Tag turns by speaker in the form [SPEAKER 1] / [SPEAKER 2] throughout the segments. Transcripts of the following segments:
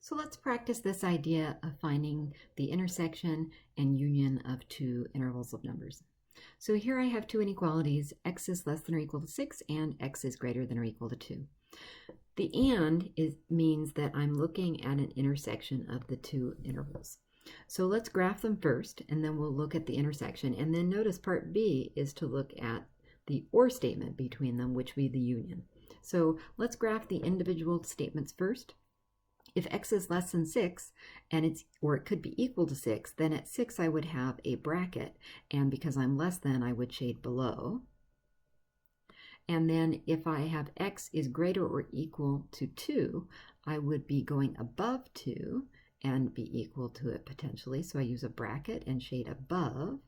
[SPEAKER 1] So let's practice this idea of finding the intersection and union of two intervals of numbers. So here I have two inequalities, x is less than or equal to 6 and x is greater than or equal to 2. The and means that I'm looking at an intersection of the two intervals. So let's graph them first, and then we'll look at the intersection. And then notice part B is to look at the or statement between them, which would be the union. So let's graph the individual statements first. If x is less than 6, and it could be equal to 6, then at 6 I would have a bracket, and because I'm less than, I would shade below. And then if I have x is greater or equal to 2, I would be going above 2 and be equal to it potentially. So I use a bracket and shade above.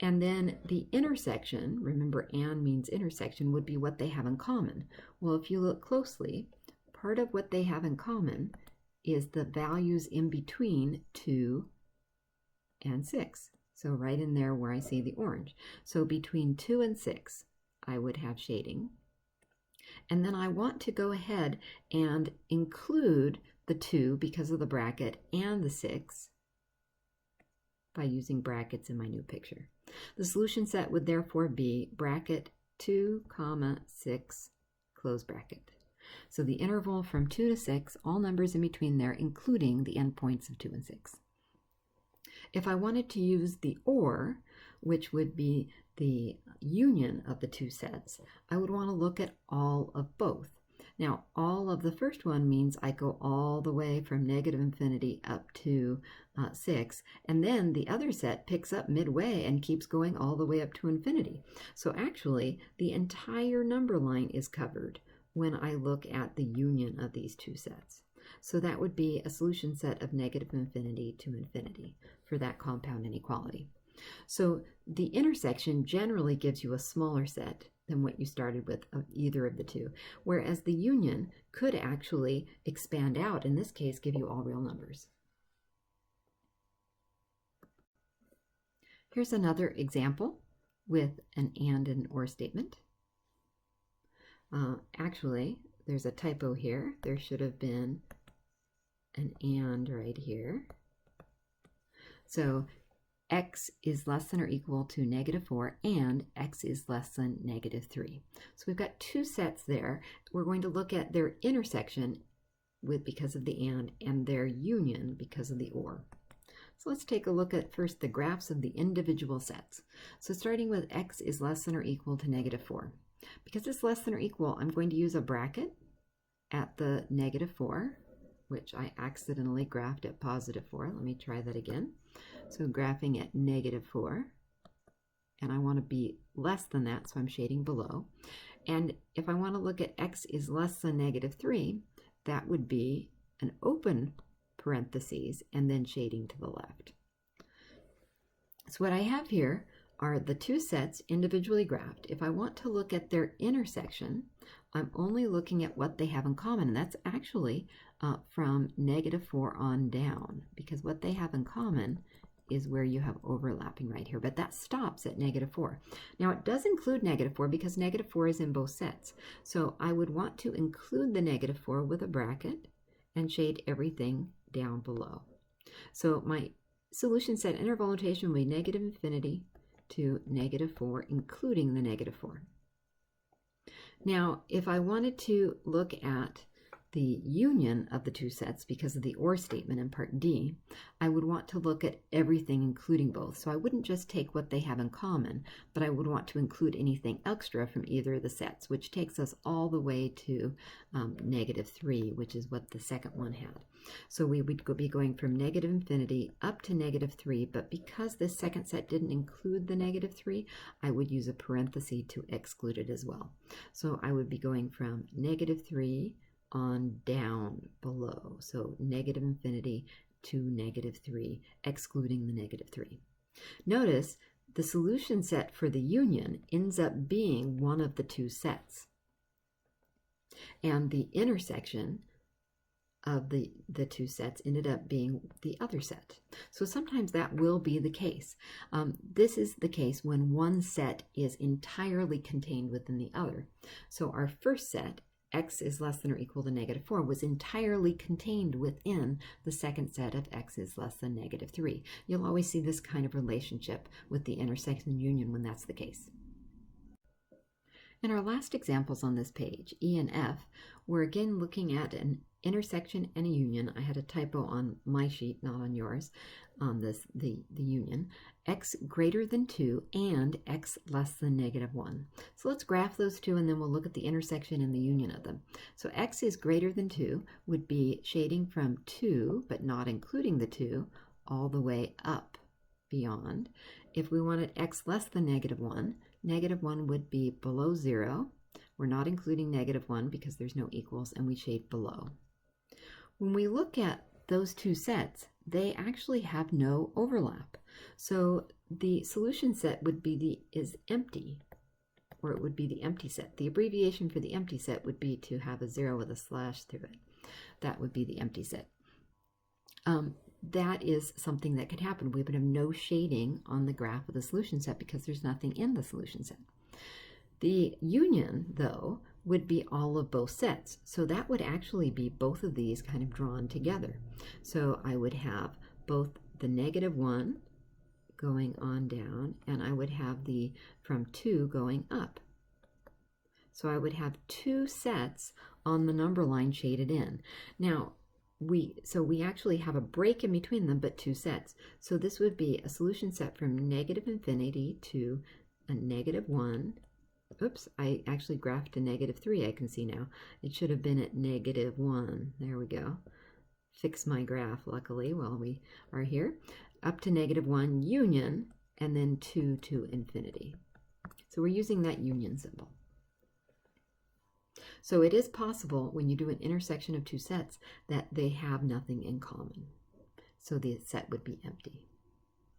[SPEAKER 1] And then the intersection, remember and means intersection, would be what they have in common. Well, if you look closely, part of what they have in common is the values in between 2 and 6. So right in there where I see the orange. So between 2 and 6, I would have shading. And then I want to go ahead and include the 2 because of the bracket and the 6 by using brackets in my new picture. The solution set would therefore be bracket 2, 6, close bracket. So the interval from 2 to 6, all numbers in between there, including the endpoints of 2 and 6. If I wanted to use the or, which would be the union of the two sets, I would want to look at all of both. Now, all of the first one means I go all the way from negative infinity up to 6, and then the other set picks up midway and keeps going all the way up to infinity. So actually, the entire number line is covered when I look at the union of these two sets. So that would be a solution set of negative infinity to infinity for that compound inequality. So the intersection generally gives you a smaller set than what you started with of either of the two, whereas the union could actually expand out, in this case, give you all real numbers. Here's another example with an and or statement. Actually, there's a typo here. There should have been an and right here. So x is less than or equal to -4 and x is less than -3. So we've got two sets there. We're going to look at their intersection because of the and their union because of the or. So let's take a look at first the graphs of the individual sets. So starting with x is less than or equal to -4. Because it's less than or equal, I'm going to use a bracket at the -4, which I accidentally graphed at +4. Let me try that again. So graphing at -4, and I want to be less than that, so I'm shading below. And if I want to look at x is less than -3, that would be an open parentheses and then shading to the left. So what I have here are the two sets individually graphed. If I want to look at their intersection, I'm only looking at what they have in common, and that's actually from -4 on down, because what they have in common is where you have overlapping right here, but that stops at -4. Now it does include -4 because -4 is in both sets. So I would want to include the -4 with a bracket and shade everything down below. So my solution set interval notation will be negative infinity to -4, including the -4. Now, if I wanted to look at the union of the two sets because of the or statement in part D, I would want to look at everything including both. So I wouldn't just take what they have in common, but I would want to include anything extra from either of the sets, which takes us all the way to -3, which is what the second one had. So we would be going from negative infinity up to -3, but because this second set didn't include the -3, I would use a parenthesis to exclude it as well. So I would be going from -3 on down below, so negative infinity to -3, excluding the -3. Notice the solution set for the union ends up being one of the two sets, and the intersection of the two sets ended up being the other set. So sometimes that will be the case. This is the case when one set is entirely contained within the other. So our first set x is less than or equal to -4 was entirely contained within the second set of x is less than -3. You'll always see this kind of relationship with the intersection union when that's the case. In our last examples on this page, E and F, we're again looking at an intersection and a union. I had a typo on my sheet, not on yours, on this the union. X greater than 2 and x less than -1. So let's graph those two and then we'll look at the intersection and the union of them. So x is greater than 2 would be shading from 2, but not including the 2, all the way up beyond. If we wanted x less than -1, -1 would be below 0. We're not including -1 because there's no equals, and we shade below. When we look at those two sets, they actually have no overlap. So the solution set would be is empty, or it would be the empty set. The abbreviation for the empty set would be to have a 0 with a slash through it. That would be the empty set. That is something that could happen. We would have no shading on the graph of the solution set because there's nothing in the solution set. The union, though, would be all of both sets. So that would actually be both of these kind of drawn together. So I would have both the -1 going on down, and I would have the from 2 going up. So I would have two sets on the number line shaded in. Now, we actually have a break in between them, but two sets. So this would be a solution set from -infinity to a -1. Oops, I actually graphed to -3, I can see now. It should have been at -1. There we go. Fix my graph, luckily, while we are here. Up to -1 union, and then 2 to infinity. So we're using that union symbol. So it is possible when you do an intersection of two sets that they have nothing in common. So the set would be empty.